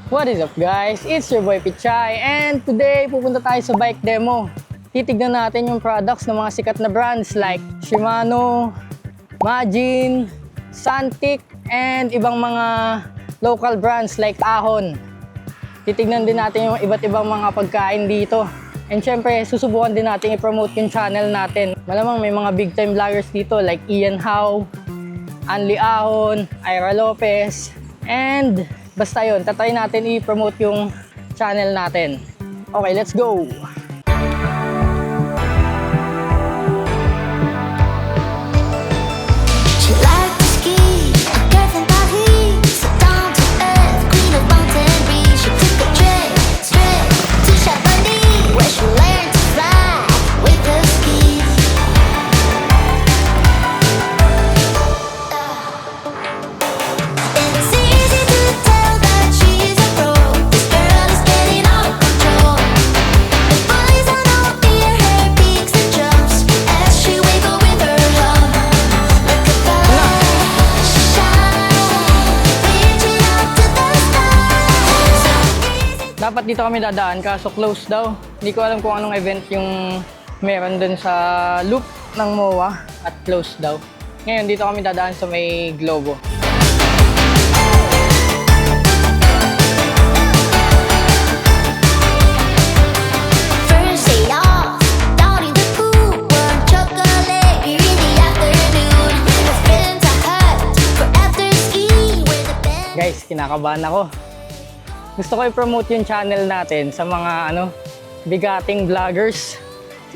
What is up guys? It's your boy Pichay and today pupunta tayo sa bike demo. Titignan natin yung products ng mga sikat na brands like Shimano, Majin, Santic, and ibang mga local brands like Ahon. Titignan din natin yung iba't ibang mga pagkain dito. And syempre, susubukan din natin i-promote yung channel natin. Malamang may mga big time vloggers dito like Ian Howe, Anli Ahon, Ira Lopez, and basta yun, tatry natin i-promote yung channel natin. Okay, let's go! Dapat dito kami dadaan kaso closed daw. Hindi ko alam kung anong event yung meron dun sa loop ng MOA at closed daw. Ngayon dito kami dadaan sa may Globo. Guys, kinakabahan ako. Gusto ko i-promote yung channel natin sa mga bigating vloggers.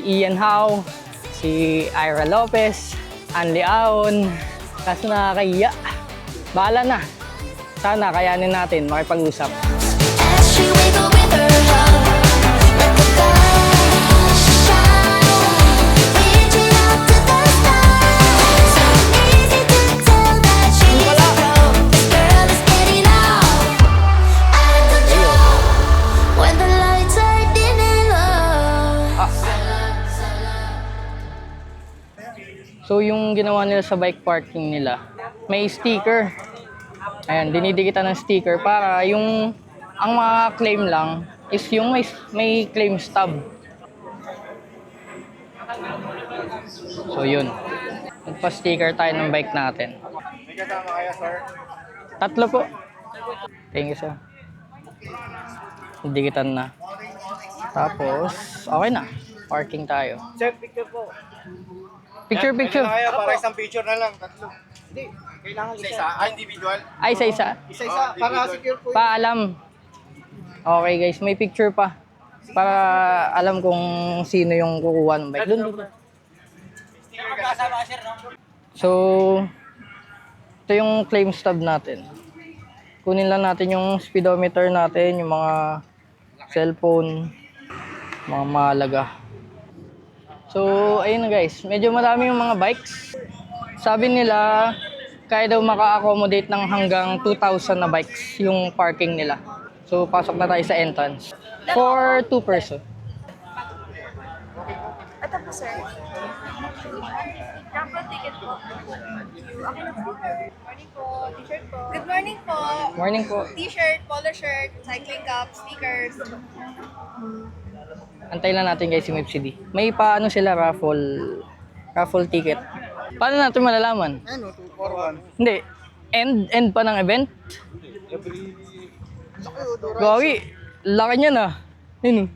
Si Ian Howe, si Ira Lopez, Anli Ahon. Kaso nakakahiya. Bahala na. Sana kayanin natin makipag-usap. So yung ginawa nila sa bike parking nila, may sticker. Ayan, dinidikitan ng sticker para yung ang mga claim lang is yung may claim stub. So yun. Nagpa-sticker tayo ng bike natin. May kasama kayo, sir? 3 po. Thank you, sir. Dikitan na. Tapos, okay na. Parking tayo. Sir, picture po. Picture. Kaya para isang picture na lang, 3. Hindi, kailangan isa. Individual? Ay, isa-isa. Isa-isa, para secure po. Paalam. Okay guys, may picture pa. Para alam kung sino yung kukuha ng bike. Doon. So, ito yung claim stub natin. Kunin lang natin yung speedometer natin, yung mga cellphone, mga mahalaga. So, ayun na guys. Medyo marami yung mga bikes. Sabi nila, kaya daw maka-accommodate ng hanggang 2,000 na bikes yung parking nila. So, pasok na tayo sa entrance. For 2 person. Ito po, sir. Jumbo ticket po. Okay na po. Morning po. T-shirt po. Good morning po. Morning po. T-shirt, polo shirt, cycling cap, stickers. Antay lang natin guys yung MFCD. May paano sila raffle ticket. Paano natin malalaman? Ano, 241. Hindi. End pa ng event? Gawi. Laki niya na. Yun.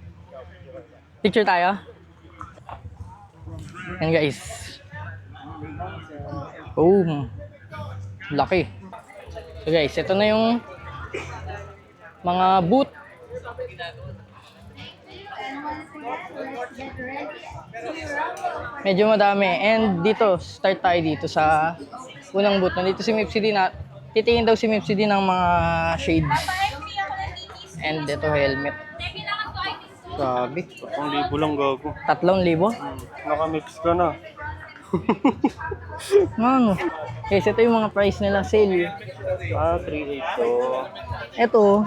Picture tayo. Yan guys. Boom. Laki. So guys, ito na yung mga booth. Medyo madami. And dito, start tayo dito sa unang booth. Nandito si MFCD na, titingin daw si MFCD ng mga shades. And ito helmet. Grabe, 3,000 lang gago. 3,000? Nakamix ka na. Ano? Guys, ito yung mga price nila. Sale. 3,800 to. Ito,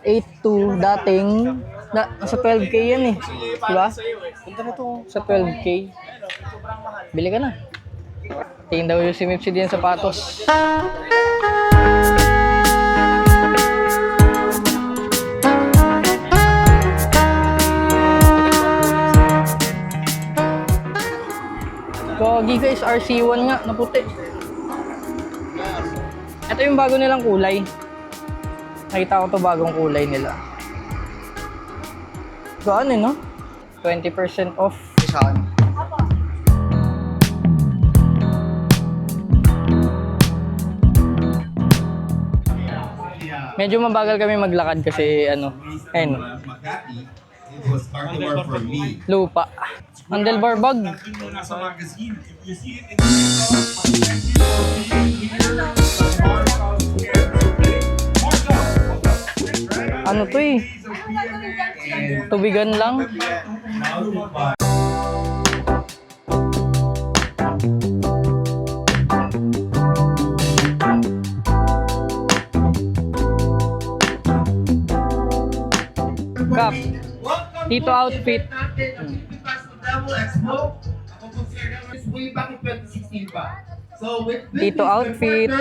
8,200 dating. Nasa 12K yan eh. Diba? Punta na to. Sa 12K. Bili ka na. Tingin daw yung si Mipsy din sa sapatos. Gogi guys, RC1 nga, na puti. Ito yung bago nilang kulay. Nakita ko to bagong kulay nila. Gaan eh, no? 20% off. Saan? Medyo mabagal kami maglakad kasi ano, ayun, Makati, it was hardcore for me. lupa. Handlebar bag. Nasa magazine, if you see it in the Ano to eh? Tubigan lang. Kap, dito outfit. Dito outfit.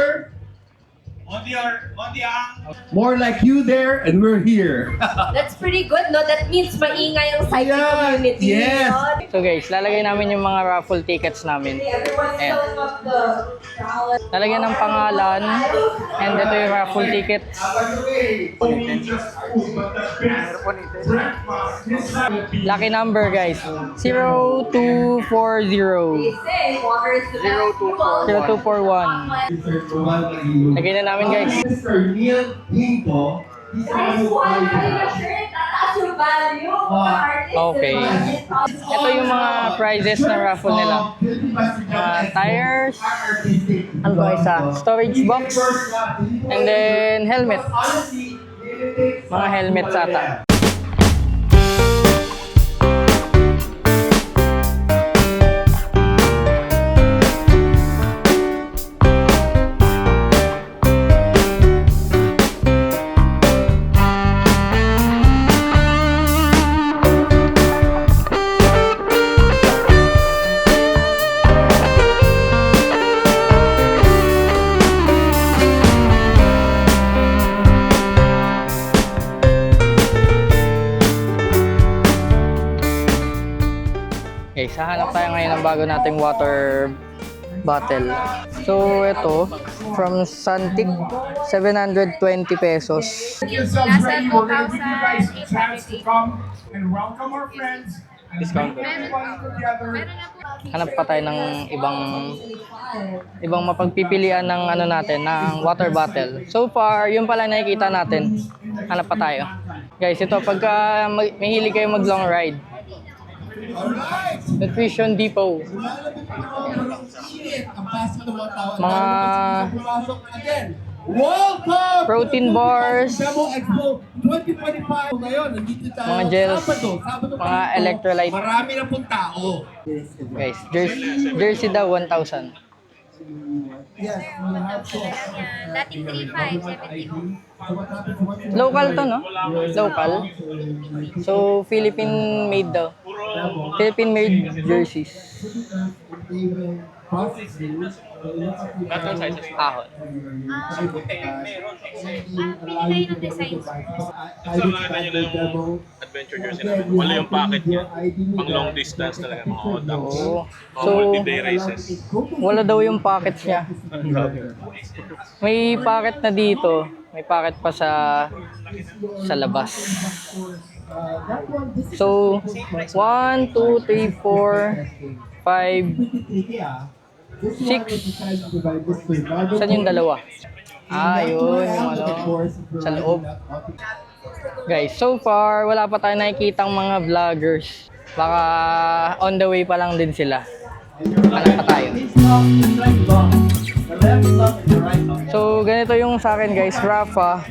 More like you there and we're here. That's pretty good, no? That means maingay ang cycling community. Yes. No? So guys, lalagay namin yung mga raffle tickets namin. Everyone's Ayan. filling up the ballot. Lalagyan ng pangalan. And ito yung raffle tickets. Lucky number guys. 0240. They say water is the best fuel. 0241. Lagay na namin guys. Mr. Neil Pinto. Guys, why are you shirt? Tataas yung value. Artist, Okay. Ito yung mga prizes na raffle nila. Tires. Ano ba isa? Storage box. And then helmet. Mga helmet ata. Okay, hahanap tayo ngayon ng bago nating water bottle. So, ito, from Santig, 720 pesos. Yourselves ready. We're going to give you guys a chance to come and welcome our friends. And Discounted. everybody together. Hanap pa tayo ng ibang mapagpipilian ng ano natin, ng water bottle. So far, yun pala nakikita natin. Hanap pa tayo. Guys, ito, pagka mahilig kayo mag long ride, Nutrition Depot. Mga Welcome! protein bars, Demo Expo 2025 ngayon. Nandito tayo. mga gels, Sabado pa mga dito. electrolyte. Marami na pong tao. Guys, jersey daw 1,000. Yes, we have to. Dating 3,570. Local to, no? Local. So, Philippine made daw. Philippine made jerseys. Ahon. Pinigay ng designs. Adventure jersey namin. Wala yung packet niya. Pang long distance talaga mga odax. Oo. Mga So, multi-day races. wala daw yung pockets niya. May pocket na dito. May pocket pa sa labas. So, 1, 2, 3, 4, 5, 6. Saan yung dalawa? Yun. Yung ano, sa loob. Guys, so far, wala pa tayo nakikitang mga vloggers. Baka on the way pa lang din sila. Hanap pa tayo. So, ganito yung sa akin guys, Rafa.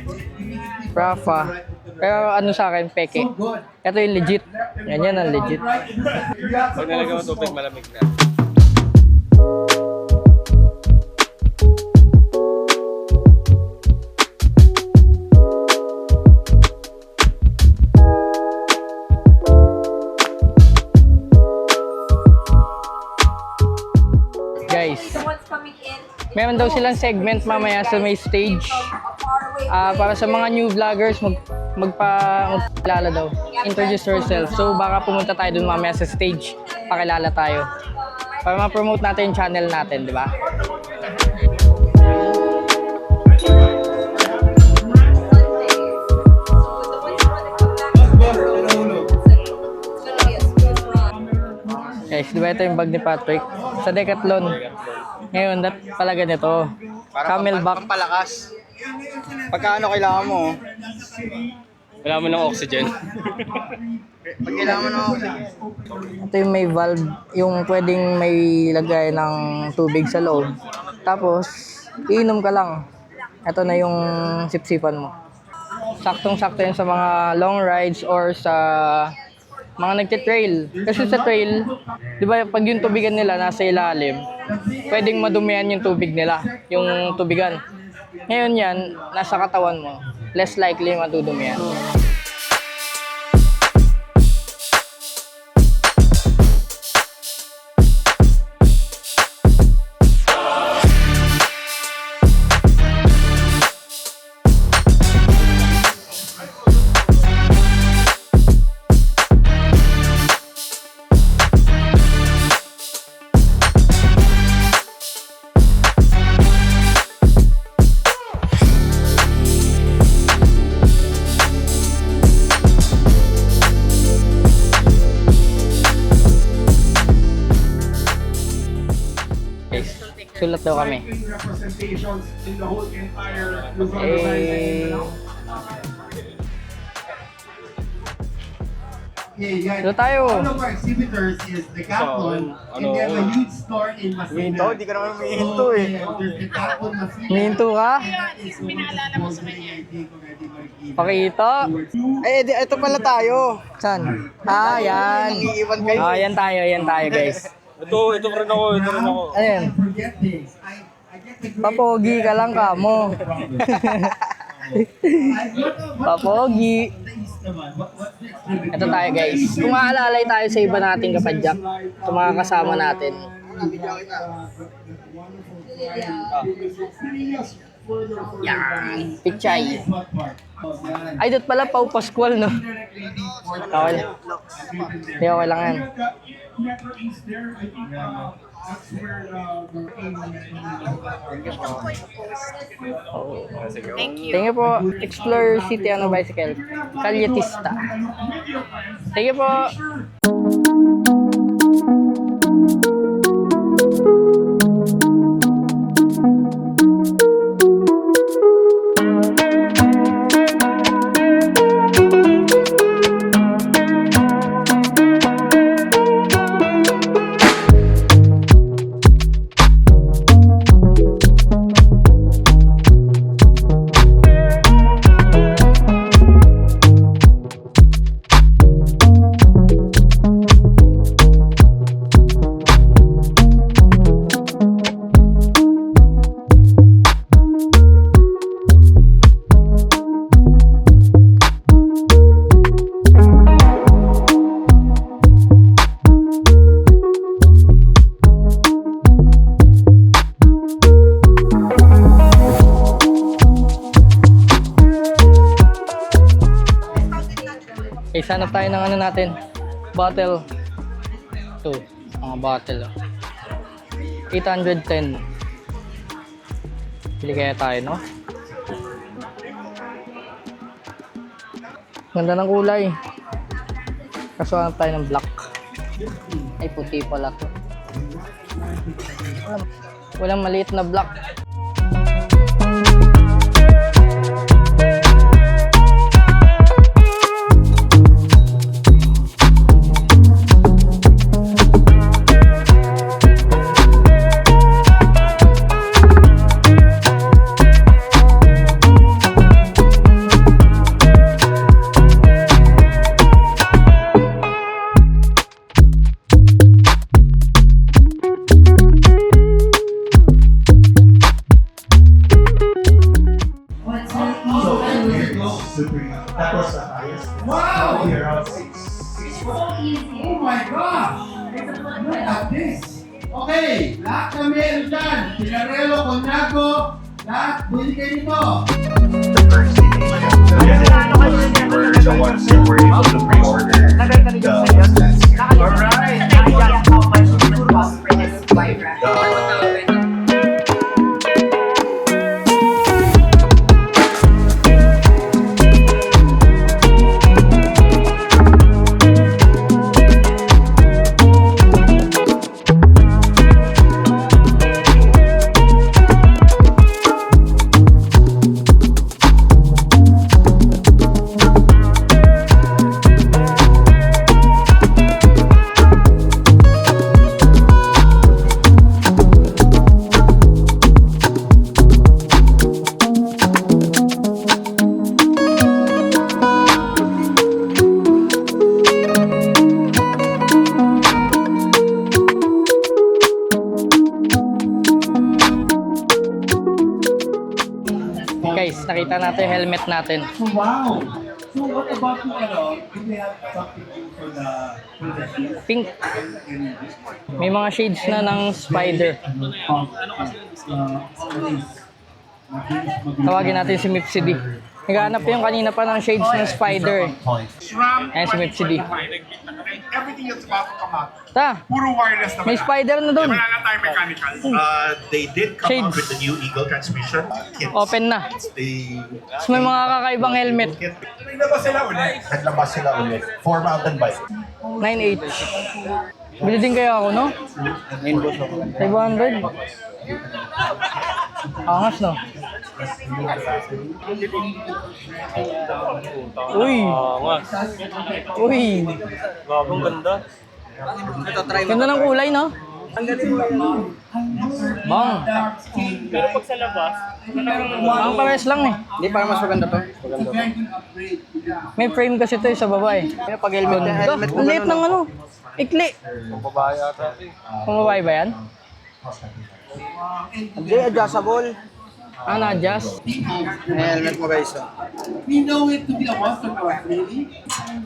Pero ano sa akin, peke. Ito yung legit. Ganyan ang legit. Pag nalagyan mo tubig, malamig na. Guys, silang segment mamaya sa may stage. Para sa mga new vloggers, magpakilala daw. Introduce yourself. So baka pumunta tayo dun mamaya sa stage. Pakilala tayo. Para ma-promote natin yung channel natin, di ba? Guys, di ba ito yung bag ni Patrick? Sa Decathlon. Ngayon, pala ganito. Camelback. Pampalakas. Pagka ano kailangan mo, Wala mo ng oxygen. pag kailangan mo na Ito yung may valve, yung pwedeng may lagay ng tubig sa loob. Tapos, iinom ka lang. Ito na yung sipsipan mo. Saktong-sakto yun sa mga long rides or sa mga nagtitrail. Kasi sa trail, di ba pag yung tubigan nila nasa ilalim, pwedeng madumihan yung tubig nila, yung tubigan. Ngayon yan, nasa katawan mo, less likely madudumihan. Sulat daw kami. Representations in the whole entire Luzon, Visayas, and Mindanao. Yeah, yeah. Dito tayo. One of our exhibitors is Decathlon, and they have a huge store in Masina. Hinto, hindi ka naman humihinto eh. There's Decathlon Masina. Minto ka? Pakita. Ito pala tayo. Saan? Ah, yan. Nangiiwan kayo. Ah, yan tayo guys. Ito rin ako. Ano yan? Forget this. I get the Papogi ka lang ka mo. Papogi. Ito tayo guys. Kung maaalalay tayo sa iba nating kapadyak, sa mga kasama natin. Yan. Pichay. Ay, dito pala Pau Pascual, no? Okay lang. Hindi, okay lang yan. Metro East there, I think that's where Thank you. Thank you po. Explore City ano bicycle. Calyetista. Thank you po. Okay, sanap tayo ng ano natin. Bottle. Ito, mga bottle. 810. Pili kaya tayo, no? Ganda ng kulay. Kaso hanap tayo ng black. Ay, puti pala to. Walang maliit na black. Lahat, buli kayo nito. We're the ones that were able to pre-order Guys, nakita natin yung helmet natin. Wow. So what about yung if we have something for the shoes? Pink. May mga shades na ng spider. Tawagin natin si Mipsy D. Naghahanap yung kanina pa ng shades ng spider. SRAM, Ayan si Mipsy D. and everything that's about to come out. Ta, Puro wireless na may wala. spider na doon. Wala na tayo mechanical. They did come Shades. out with the new Eagle transmission kit. Open na. They Tapos may mga kakaibang helmet. Naglabas sila ulit. naglabas sila ulit for mountain bike. 9H. Bili din kaya ako, no? 500. Angas, no? Uy! Angas. Uy! Gabong ganda. Ganda ng kulay, no? Bang! Pero pag sa labas, Bang pares lang eh. Hindi, para mas maganda to. May frame kasi to sa baba eh. Pag helmet na helmet. Ang liit ng ano. Ikli. babae ata. Pumabay ba yan? Hindi, adjustable. Ah, na-adjust. Helmet mo guys. We know it to be a monster truck, really.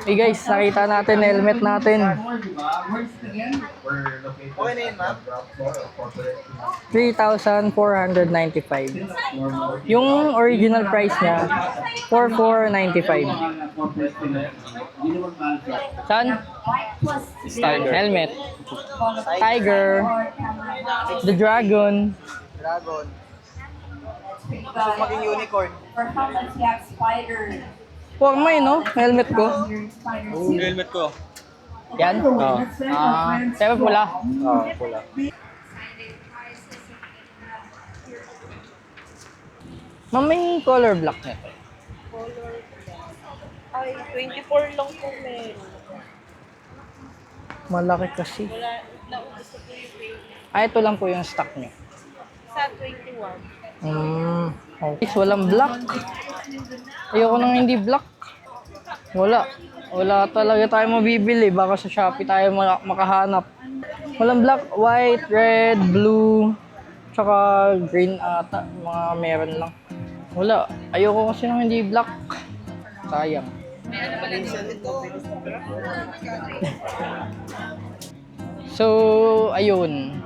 Hey guys, nakita natin helmet natin. Works again. Okay na yun, ma'am. 3,495. Yung original price niya, 4,495. Saan? Helmet. Tiger. The Dragon. Dragon. Gusto ko maging unicorn. For helmets, we have spider. Forma yun, no? Helmet ko. Spider. Helmet ko. Yan? Oo. Pero pula. Pula. Ma'am, may color black nito. Ay, 24 lang po meron. Malaki kasi. Wala, naubos na po yung pay. Ah, ito lang po yung stock nyo. Sa 21. Okay. Walang black. Ayoko nang hindi black. Wala. Wala talaga tayo mabibili. Baka sa Shopee tayo makahanap. Walang black, white, red, blue, tsaka green ata. Mga meron lang. Wala. Ayoko kasi nang hindi black. Sayang. So, ayun.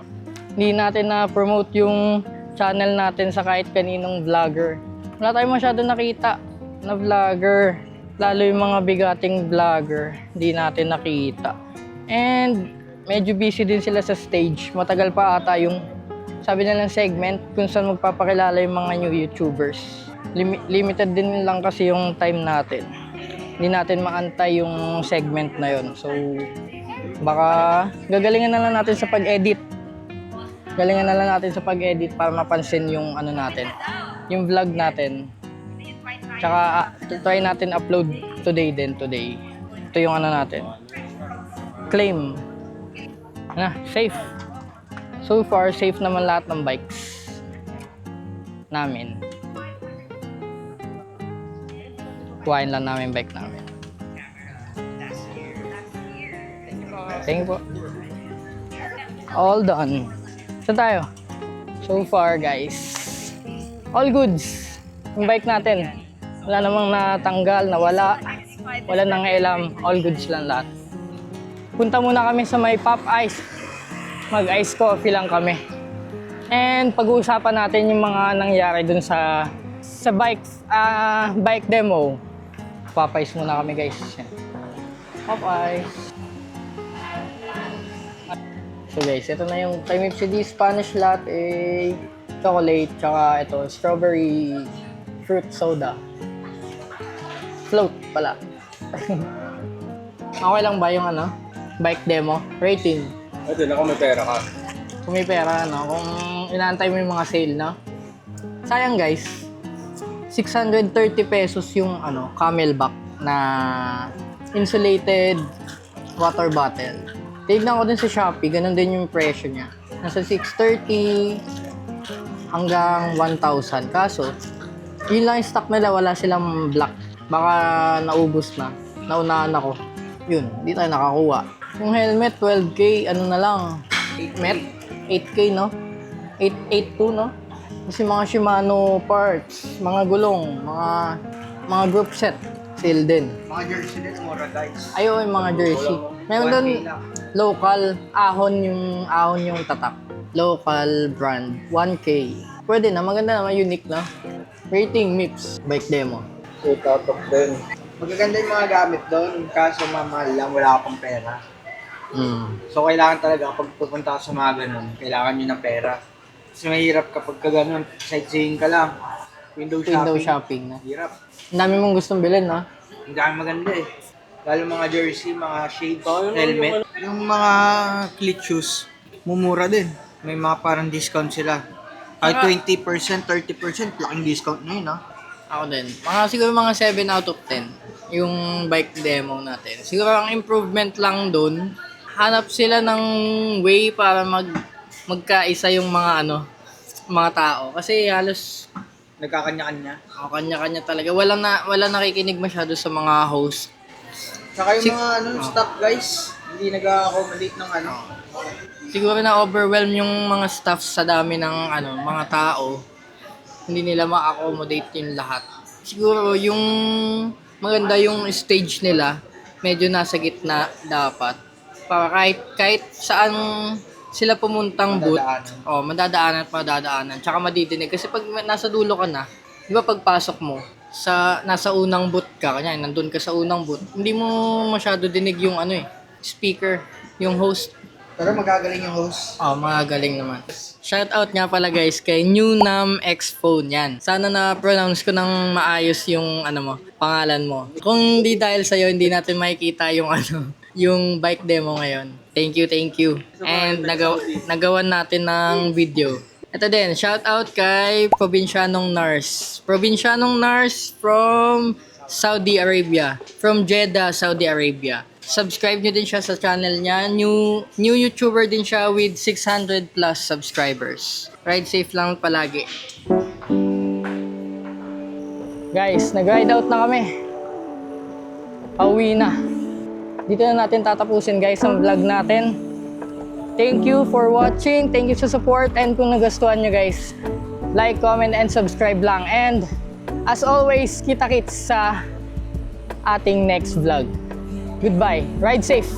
Hindi natin na-promote yung channel natin sa kahit kaninong vlogger. Wala tayong masyado nakita na vlogger. Lalo yung mga bigating vlogger. Hindi natin nakita. And medyo busy din sila sa stage. Matagal pa ata yung sabi nilang segment kung saan magpapakilala yung mga new YouTubers. Limited din lang kasi yung time natin. Hindi natin maantay yung segment na yon. So, baka gagalingan na lang natin sa pag-edit. Galingan na lang natin sa pag-edit para mapansin yung ano natin, yung vlog natin. Tsaka try natin upload today. Ito yung ano natin. Claim. Na, safe. So far, safe naman lahat ng bikes namin. Kuhain lang namin bike namin. Thank you po. All done. Saan tayo? So far, guys. All goods. Yung bike natin. Wala namang natanggal, nawala. Wala nang ilam. All goods lang lahat. Punta muna kami sa may Pop Ice. Mag-ice coffee lang kami. And pag-uusapan natin yung mga nangyari dun sa bike demo. Popeyes muna kami guys. Popeyes. So guys, ito na yung Thai Milk CD Spanish Latte, chocolate, tsaka ito, strawberry fruit soda. Float pala. Okay lang ba yung bike demo? Rating. Pwede na kung may pera ka. Kung may pera, kung inaantay mo yung mga sale, sayang guys, 630 pesos yung Camelback na insulated water bottle. Tignan ko din sa Shopee, ganun din yung presyo niya. Nasa 630 hanggang 1,000. Kaso, yun lang yung stock nila, wala silang black. Baka naubos na. Naunahan ako. Yun, hindi tayo nakakuha. Yung helmet, 12K, na lang. 8K, no? 882, no? Kasi mga Shimano parts, mga gulong, mga group set, sale din. Mga jersey din, mura guys. Ayo, yung mga jersey. Meron doon 1K lang. local, ahon yung tatak. Local brand, 1K. Pwede na, maganda naman, unique na. Rating, MIPS, bike demo. 8 out of 10. Magaganda yung mga gamit doon, kaso mamahal lang, wala ka pang pera. So kailangan talaga kapag pupunta ka sa mga ganun, kailangan nyo ng pera. Kasi mahirap kapag ka ganun, sightseeing ka lang. Window shopping na. Hirap. Ang dami mong gustong bilhin, no? Ang dami maganda eh. Lalo mga jersey, mga shades, helmet. Yung mga cleat shoes, mumura din. May mga parang discount sila. Kahit 20%, 30%, laking discount na yun, Ako din. Siguro mga 7 out of 10 yung bike demo natin. Siguro ang improvement lang doon, hanap sila ng way para magkaisa yung mga tao. Kasi halos Nagkakanya-kanya. kanya-kanya talaga. Wala nakikinig masyado sa mga host. Saka yung mga staff guys, hindi nag-accommodate ng Siguro na overwhelm yung mga staff sa dami ng mga tao. Hindi nila ma-accommodate yung lahat. Siguro yung maganda yung stage nila, medyo nasa gitna dapat. Para kahit saan sila pumuntang booth, madadaanan. Tsaka madidinig. Kasi pag nasa dulo ka na, di ba pagpasok mo, nasa unang booth ka, kanya nandun ka sa unang booth, hindi mo masyado dinig yung speaker, yung host. Pero magagaling yung host. Magagaling naman. Shoutout nga pala guys kay Newnom X Phone yan. Sana na-pronounce ko ng maayos yung pangalan mo. Kung di dahil sa'yo, hindi natin makikita yung yung bike demo ngayon. Thank you. And nagawan natin ng video. Ito din, shoutout kay Provincianong Nars. Provincianong Nars from Saudi Arabia. From Jeddah, Saudi Arabia. Subscribe nyo din siya sa channel niya. New YouTuber din siya with 600 plus subscribers. Ride safe lang palagi. Guys, nag-ride out na kami. Pauwi na. Dito na natin tatapusin guys ang vlog natin. Thank you for watching. Thank you sa support. And kung nagustuhan nyo guys, like, comment, and subscribe lang. And as always, kita-kits sa ating next vlog. Goodbye. Ride safe.